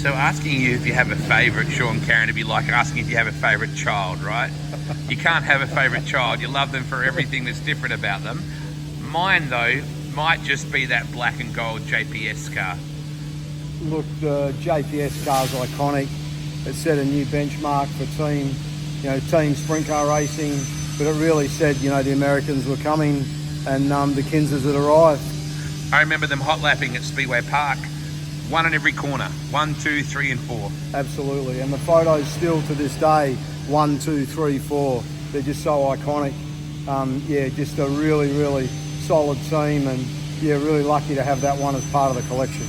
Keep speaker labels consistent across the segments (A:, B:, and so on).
A: So asking you if you have a favourite, Sean Carren, to be like asking if you have a favourite child, right? You can't have a favourite child. You love them for everything that's different about them. Mine, though, might just be that black and gold JPS car.
B: Look, the JPS car's iconic. It set a new benchmark for team Sprintcar racing, but it really said, the Americans were coming and the Kinsers had arrived.
A: I remember them hot lapping at Speedway Park, one in every corner, 1, 2, 3 and 4.
B: Absolutely, and the photos still to this day, 1, 2, 3, 4. They're just so iconic. Just a really, really solid team, and really lucky to have that one as part of the collection.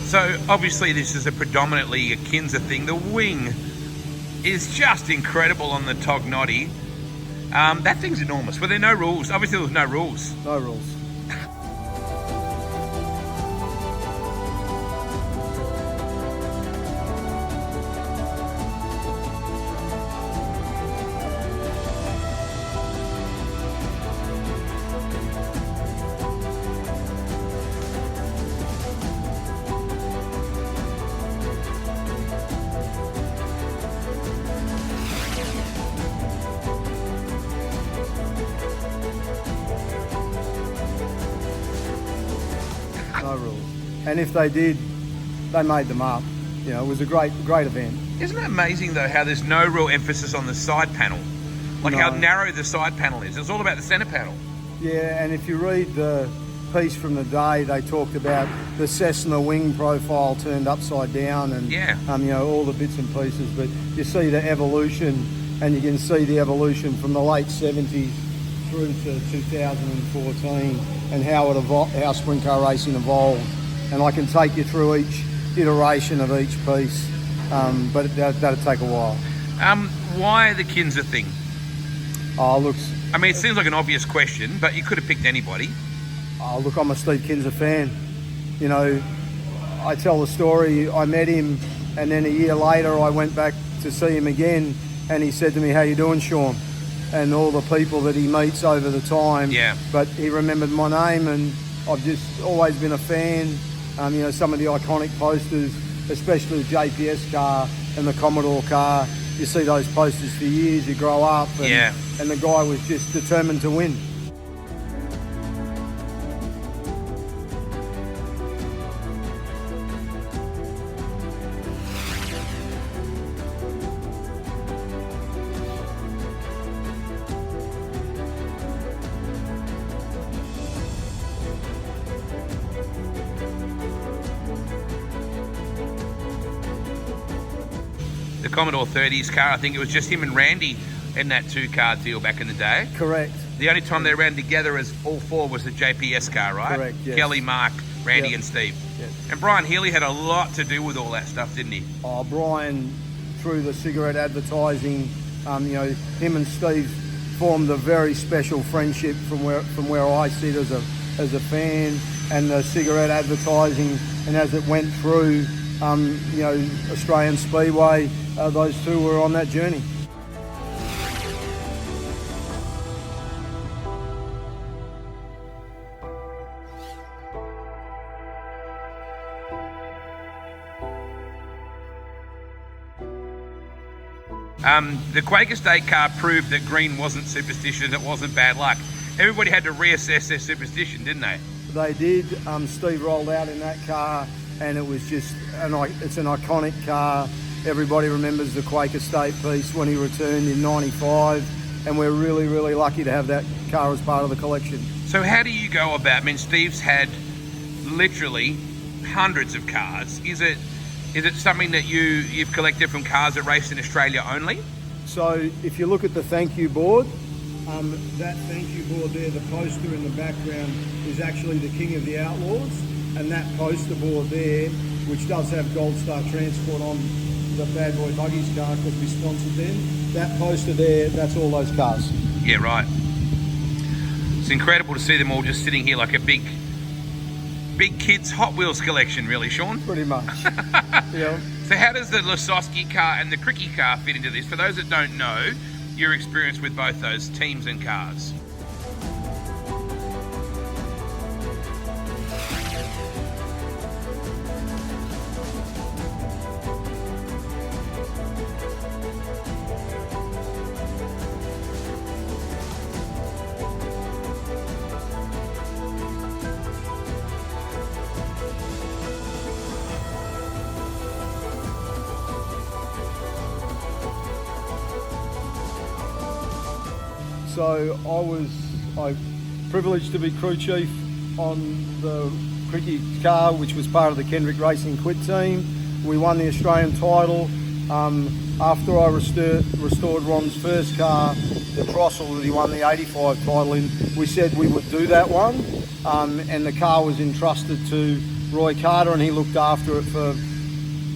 A: So obviously this is a predominantly a Kinser thing. The wing is just incredible on the Tognotti. That thing's enormous. Were there no rules? Obviously there was no rules.
B: No rules. No rules. And if they did, they made them up. It was a great event.
A: Isn't it amazing though how there's no real emphasis on the side panel? Like how narrow the side panel is. It's all about the centre panel.
B: Yeah, and if you read the piece from the day, they talked about the Cessna wing profile turned upside down and all the bits and pieces. But you see the evolution, and you can see the evolution from the late 70s through to 2014 and how it evolved, how sprint car racing evolved. And I can take you through each iteration of each piece, but that'd take a while.
A: Why the Kinser thing?
B: Oh, look.
A: I mean, it seems like an obvious question, but you could have picked anybody.
B: Oh, look, I'm a Steve Kinser fan. I tell the story, I met him, and then a year later I went back to see him again, and he said to me, "How you doing, Sean?" And all the people that he meets over the time.
A: Yeah.
B: But he remembered my name, and I've just always been a fan. Some of the iconic posters, especially the JPS car and the Commodore car, you see those posters for years, you grow up, and the guy was just determined to win.
A: The Commodore 30s car, I think it was just him and Randy in that 2-car deal back in the day.
B: Correct.
A: The only time they ran together as all 4 was the JPS car, right?
B: Correct, yes.
A: Kelly, Mark, Randy and Steve.
B: Yes.
A: And Brian Healy had a lot to do with all that stuff, didn't he?
B: Oh, Brian, through the cigarette advertising, him and Steve formed a very special friendship from where I sit as a fan, and the cigarette advertising, and as it went through Australian Speedway, those two were on that journey.
A: The Quaker State car proved that green wasn't superstition, it wasn't bad luck. Everybody had to reassess their superstition, didn't they?
B: They did. Steve rolled out in that car, and it was just it's an iconic car. Everybody remembers the Quaker State piece when he returned in '95. and we're really, really lucky to have that car as part of the collection.
A: So how do you go about, I mean, Steve's had literally hundreds of cars. Is it something that you've collected from cars that race in Australia only?
B: So if you look at the thank you board, that thank you board there, the poster in the background is actually the King of the Outlaws, and that poster board there, which does have Gold Star Transport on the Bad Boy Buggies car because we sponsored them, that poster there, that's all those cars.
A: Yeah, right. It's incredible to see them all just sitting here like a big kids Hot Wheels collection, really, Sean.
B: Pretty much. Yeah.
A: So how does the Lasowski car and the Cricky car fit into this? For those that don't know, your experience with both those teams and cars.
B: So I privileged to be crew chief on the Cricky car, which was part of the Kendrick Racing Quid team. We won the Australian title. After I restored Ron's first car, the Trossel that he won the 85 title in, we said we would do that one. And the car was entrusted to Roy Carter, and he looked after it for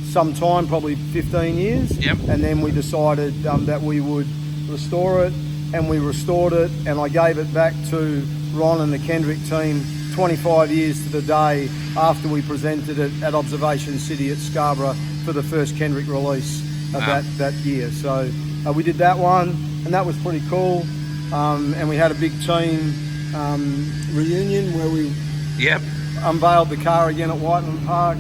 B: some time, probably 15 years.
A: Yep.
B: And then we decided that we would restore it, and we restored it, and I gave it back to Ron and the Kendrick team 25 years to the day after we presented it at Observation City at Scarborough for the first Kendrick release of that year. So we did that one, and that was pretty cool. And we had a big team reunion where we unveiled the car again at Whiteland Park.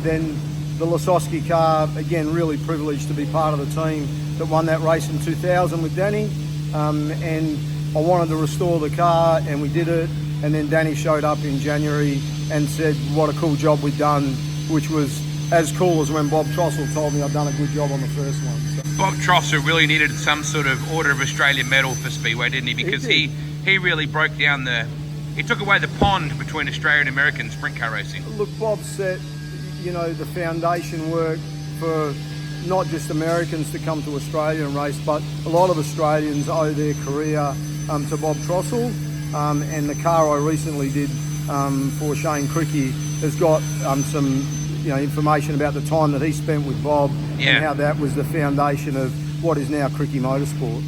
B: Then the Lasowski car, again, really privileged to be part of the team that won that race in 2000 with Danny. And I wanted to restore the car, and we did it. And then Danny showed up in January and said what a cool job we'd done, which was as cool as when Bob Trossel told me I'd done a good job on the first one. So.
A: Bob Trossel really needed some sort of Order of Australia medal for Speedway, didn't he? Because he really broke down he took away the pond between Australian and American sprint car racing.
B: Look, Bob set, the foundation work for not just Americans to come to Australia and race, but a lot of Australians owe their career to Bob Trossel. And the car I recently did for Shane Cricky has got some information about the time that he spent with Bob and how that was the foundation of what is now Cricky Motorsport.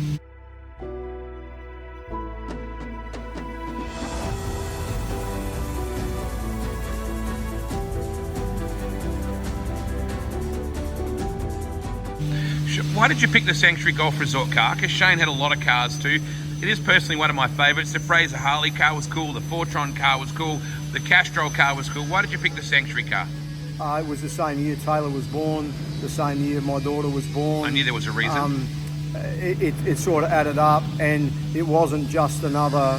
A: Why did you pick the Sanctuary Golf Resort car? Because Shane had a lot of cars too. It is personally one of my favourites. The Fraser Harley car was cool, the Fortron car was cool, the Castrol car was cool. Why did you pick the Sanctuary car?
B: It was the same year Taylor was born, the same year my daughter was born.
A: I knew there was a reason.
B: It sort of added up, and it wasn't just another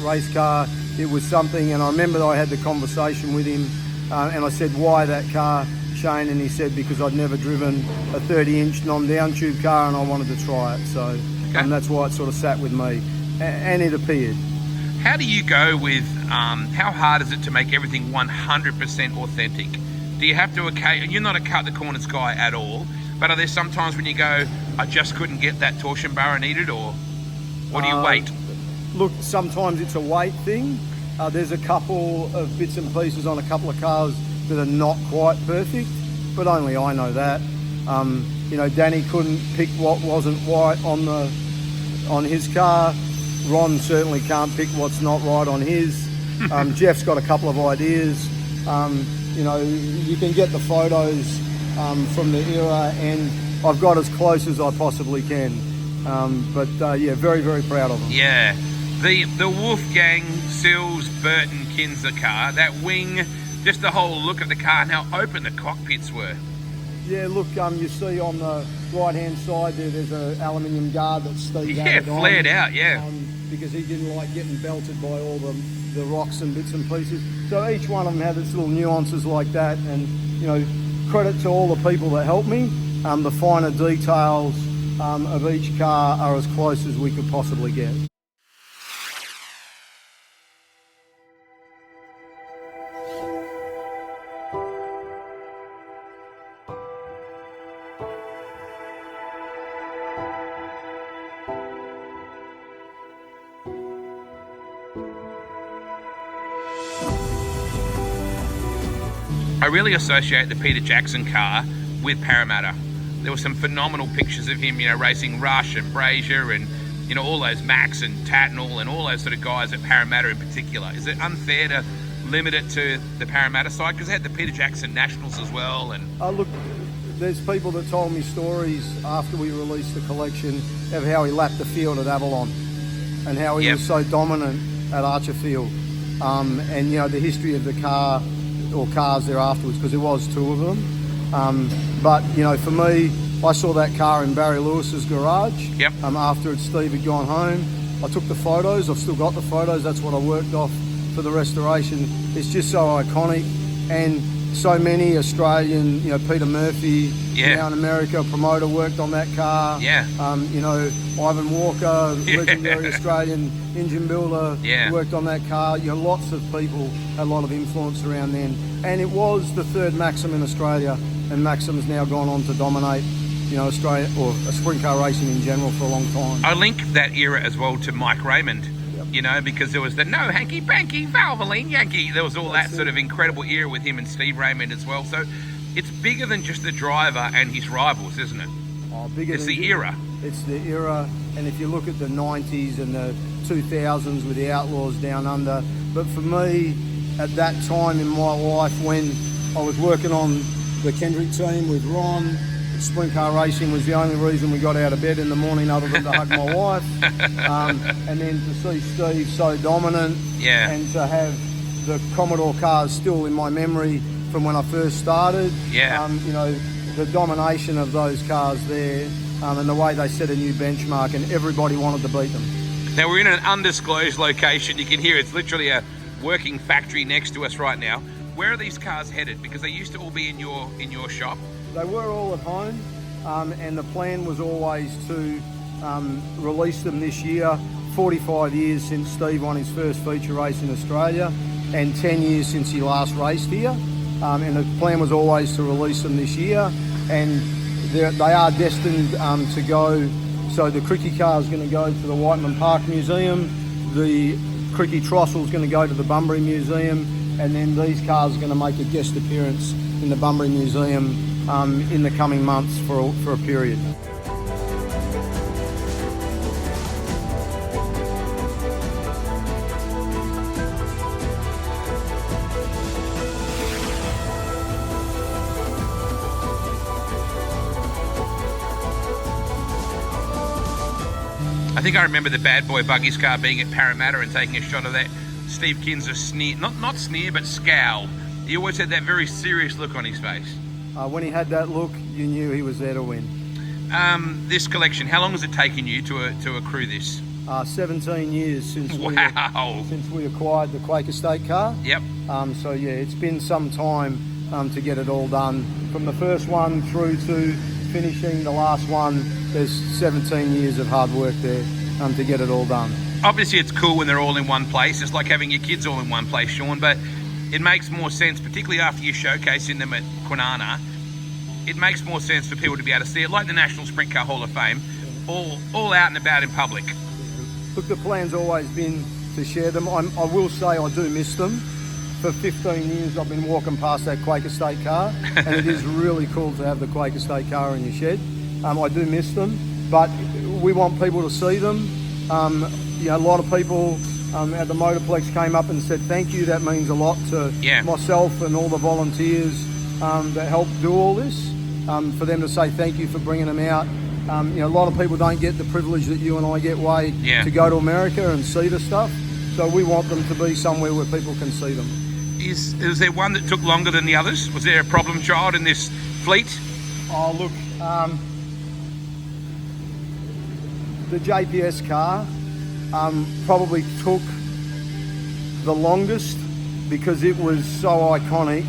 B: race car. It was something, and I remember that I had the conversation with him, and I said, why that car, Shane? And he said, because I'd never driven a 30-inch non-down tube car and I wanted to try it. So that's why it sort of sat with me, and it appeared.
A: How do you go with, how hard is it to make everything 100% authentic? Do you have to, you're not a cut the corners guy at all, but are there some times when you go, I just couldn't get that torsion bar I needed, or do you wait?
B: Look, sometimes it's a weight thing. There's a couple of bits and pieces on a couple of cars that are not quite perfect, but only I know that. Danny couldn't pick what wasn't white on his car. Ron certainly can't pick what's not right on his. Jeff's got a couple of ideas. You can get the photos from the era, and I've got as close as I possibly can. Very, very proud of them.
A: Yeah, the Wolfgang Sills Burton Kinser car, that wing just the whole look of the car and how open the cockpits were.
B: Yeah, look, you see on the right-hand side there's an aluminium guard that Steve added on.
A: Flared out, yeah.
B: Because he didn't like getting belted by all the rocks and bits and pieces. So each one of them had its little nuances like that, and you know, credit to all the people that helped me. The finer details of each car are as close as we could possibly get.
A: I really associate the Peter Jackson car with Parramatta. There were some phenomenal pictures of him, you know, racing Rush and Brazier and, you know, all those Max and Tatnall and all those sort of guys at Parramatta in particular. Is it unfair to limit it to the Parramatta side? Because they had the Peter Jackson Nationals as well. And
B: look, there's people that told me stories after we released the collection of how he lapped the field at Avalon and how he was so dominant at Archerfield. And, you know, the history of the car or cars there afterwards, because there was two of them. But, you know, for me, I saw that car in Barry Lewis's garage. After Steve had gone home. I took the photos. I've still got the photos. That's what I worked off for the restoration. It's just so iconic. And so many Australian, you know, Peter Murphy, now in America, promoter, worked on that car. You know, Ivan Walker, legendary Australian engine builder, worked on that car. You know, lots of people had a lot of influence around then. And it was the third Maxim in Australia, and Maxim's now gone on to dominate, you know, Australia, or sprint car racing in general, for a long time.
A: I link that era as well to Mike Raymond. You know, because there was the no hanky-panky, Valvoline Yankee. There was all that sort of incredible era with him and Steve Raymond as well. So it's bigger than just the driver and his rivals, isn't it? It's the era.
B: It's the era. And if you look at the 90s and the 2000s with the Outlaws down under. But for me, at that time in my life when I was working on the Kendrick team with Ron, sprint car racing was the only reason we got out of bed in the morning other than to hug my wife. And then to see Steve so dominant and to have the Commodore cars still in my memory from when I first started. You know, the domination of those cars there and the way they set a new benchmark, and everybody wanted to beat them.
A: Now we're in an undisclosed location. You can hear it's literally a working factory next to us right now. Where are these cars headed? Because they used to all be in your shop.
B: They were all at home, and the plan was always to release them this year. 45 years since Steve won his first feature race in Australia, and 10 years since he last raced here. And the plan was always to release them this year, and they are destined to go. So the Cricky car is going to go to the Whiteman Park Museum, the Cricky Trossel is going to go to the Bunbury Museum, and then these cars are going to make a guest appearance in the Bunbury Museum in the coming months for a period.
A: I think I remember the Bad Boy Buggies car being at Parramatta and taking a shot of that Steve Kinser sneer, not sneer, but scowl. He always had that very serious look on his face.
B: When he had that look, you knew he was there to win.
A: This collection, how long has it taken you to accrue this?
B: 17 years since we acquired the Quaker State car. So yeah, it's been some time to get it all done. From the first one through to finishing the last one, there's 17 years of hard work there to get it all done.
A: Obviously it's cool when they're all in one place. It's like having your kids all in one place, Sean, but it makes more sense, particularly after you're showcasing them at Kwinana. It makes more sense for people to be able to see it, like the National Sprint Car Hall of Fame, all out and about in public.
B: Look, the plan's always been to share them. I will say I do miss them. For 15 years I've been walking past that Quaker State car, and it is really cool to have the Quaker State car in your shed. I do miss them, but we want people to see them. You know, a lot of people at the Motorplex came up and said thank you. That means a lot to myself and all the volunteers that helped do all this. For them to say thank you for bringing them out. You know, a lot of people don't get the privilege that you and I get, Wade, to go to America and see the stuff. So we want them to be somewhere where people can see them.
A: is there one that took longer than the others? Was there a problem child in this fleet?
B: Oh, look, the JPS car probably took the longest because it was so iconic.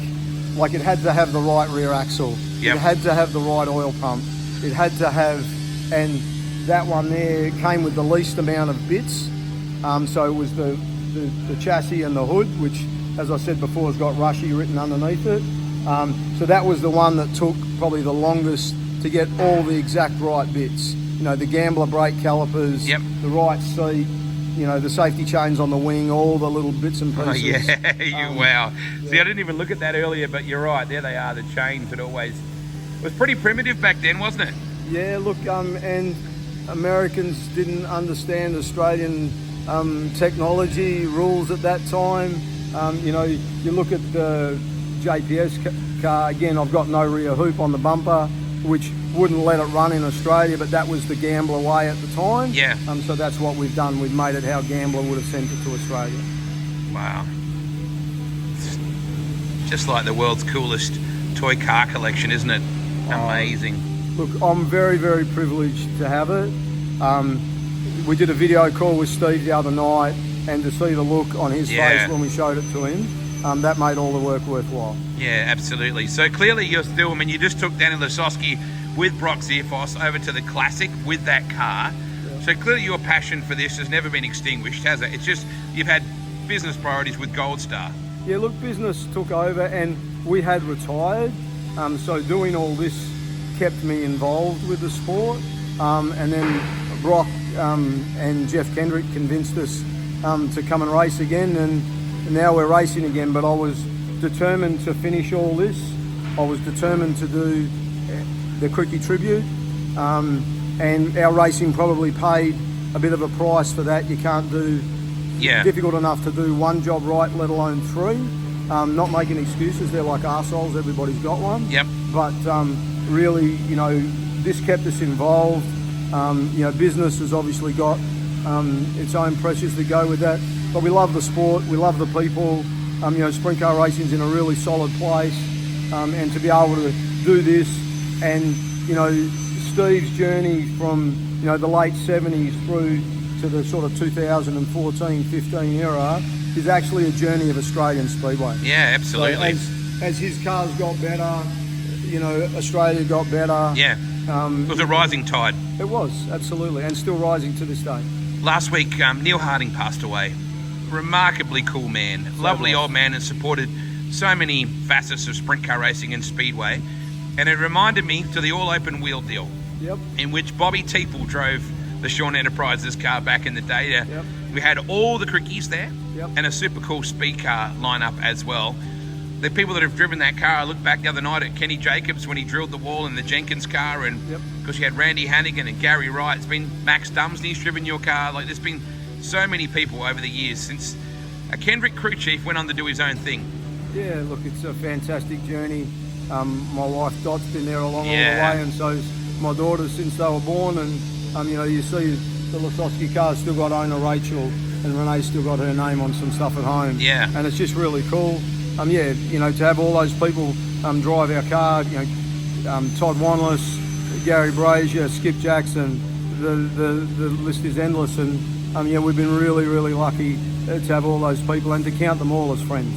B: Like, it had to have the right rear axle.
A: Yep.
B: It had to have the right oil pump. It had to have, and that one there came with the least amount of bits. So it was the chassis and the hood, which, as I said before, has got Rushy written underneath it. So that was the one that took probably the longest to get all the exact right bits. You know, the Gambler brake calipers,
A: yep,
B: the right seat, you know, the safety chains on the wing, all the little bits and pieces.
A: Oh, yeah, wow. Yeah. See, I didn't even look at that earlier, but you're right. There they are, the chains. It was pretty primitive back then, wasn't it?
B: Yeah, look, and Americans didn't understand Australian technology rules at that time. You know, you look at the JPS car, again, I've got no rear hoop on the bumper, which wouldn't let it run in Australia, but that was the Gambler way at the time.
A: Yeah.
B: So that's what we've done. We've made it how Gambler would have sent it to Australia.
A: Wow. Just like the world's coolest toy car collection, isn't it? Amazing.
B: Look, I'm very, very privileged to have it. We did a video call with Steve the other night, and to see the look on his face when we showed it to him, that made all the work worthwhile.
A: Yeah, absolutely. So clearly you're still, I mean, you just took Danny Lasowski with Brock Zierfoss over to the Classic with that car. Yeah. So clearly your passion for this has never been extinguished, has it? It's just you've had business priorities with Gold Star. Yeah,
B: look, business took over and we had retired. So doing all this kept me involved with the sport. And then Brock and Jeff Kendrick convinced us to come and race again, and now we're racing again. But I was determined to finish all this. I was determined to do the Cricket tribute, and our racing probably paid a bit of a price for that. You can't do, difficult enough to do one job right, let alone three. Not making excuses, they're like arseholes, everybody's got one.
A: Yep.
B: But really, you know, this kept us involved. You know, business has obviously got its own pressures that go with that. But we love the sport, we love the people. You know, sprint car racing's in a really solid place. And to be able to do this, and, you know, Steve's journey from, you know, the late 70s through to the sort of 2014-15 era is actually a journey of Australian Speedway.
A: Yeah, absolutely.
B: So as his cars got better, you know, Australia got better.
A: Yeah, it was a rising tide.
B: It was, absolutely, and still rising to this day.
A: Last week, Neil Harding passed away. Remarkably cool man, lovely old man, and supported so many facets of sprint car racing and speedway. And it reminded me to the all-open wheel deal, in which Bobby Teeple drove the Sean Enterprises car back in the day. We had all the Crickies there, and a super cool speed car lineup as well. The people that have driven that car, I looked back the other night at Kenny Jacobs when he drilled the wall in the Jenkins car, and because you had Randy Hannigan and Gary Wright, it's been Max Dumsney's driven your car. Like, there's been so many people over the years since a Kendrick crew chief went on to do his own thing. Yeah, look, it's a fantastic journey. My wife Dot's been there along all the way, and so's my daughters since they were born. And you know, you see the Lasowski car's still got owner Rachel, and Renee's still got her name on some stuff at home. Yeah, and it's just really cool. Yeah, you know, to have all those people drive our car. You know, Todd Wanless, Gary Brazier, Skip Jackson. The list is endless, and yeah, we've been really, really lucky to have all those people and to count them all as friends.